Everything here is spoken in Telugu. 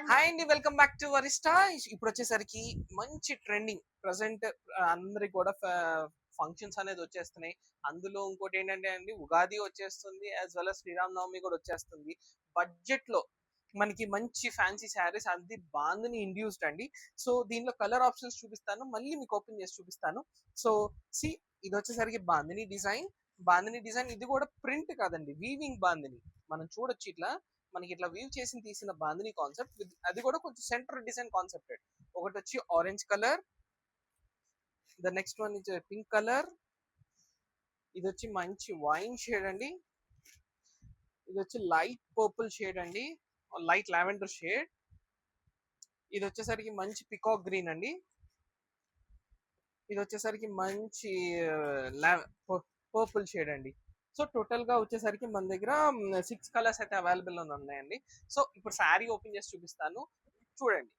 హాయ్ అండి, వెల్కమ్ బ్యాక్ టు వరిస్టా. ఇప్పుడు వచ్చేసరికి మంచి ట్రెండింగ్ ప్రజెంట్ అందరికి కూడా ఫంక్షన్స్ అనేది వచ్చేస్తున్నాయి. అందులో ఇంకోటి ఏంటంటే అండి, ఉగాది వచ్చేస్తుంది, as well as Sri Ram Navami కూడా వచ్చేస్తుంది. బడ్జెట్ లో మనకి మంచి ఫ్యాన్సీ శారీస్ అది బాందని ఇండ్యూస్డ్ అండి. సో దీనిలో కలర్ ఆప్షన్స్ చూపిస్తాను, మళ్ళీ మీకు ఓపెన్ చేసి చూపిస్తాను. సో సి, ఇది వచ్చేసరికి బాందిని డిజైన్ ఇది కూడా ప్రింట్ కాదండి, వీవింగ్ బాందిని. మనం చూడొచ్చు ఇట్లా, మనకి ఇట్లా వీవ్ చేసి తీసిన బాందిని కాన్సెప్ట్ అది కూడా కొంచెం సెంటర్ డిజైన్ కాన్సెప్టెడ్. ఒకటి వచ్చి orange colour, the next one is pink colour, ఇది వచ్చి మంచి వైన్ షేడ్ అండి, ఇది వచ్చి లైట్ పర్పుల్ షేడ్ అండి, లైట్ లావెండర్ షేడ్, ఇది వచ్చేసరికి మంచి పికాక్ గ్రీన్ అండి, ఇది వచ్చేసరికి మంచి పర్పుల్ షేడ్ అండి. సో టోటల్ గా వచ్చేసరికి మన దగ్గర 6 కలర్స్ అయితే అవైలబుల్ ఉన్నాయండి. సో ఇప్పుడు శారీ ఓపెన్ చేసి చూపిస్తాను, చూడండి.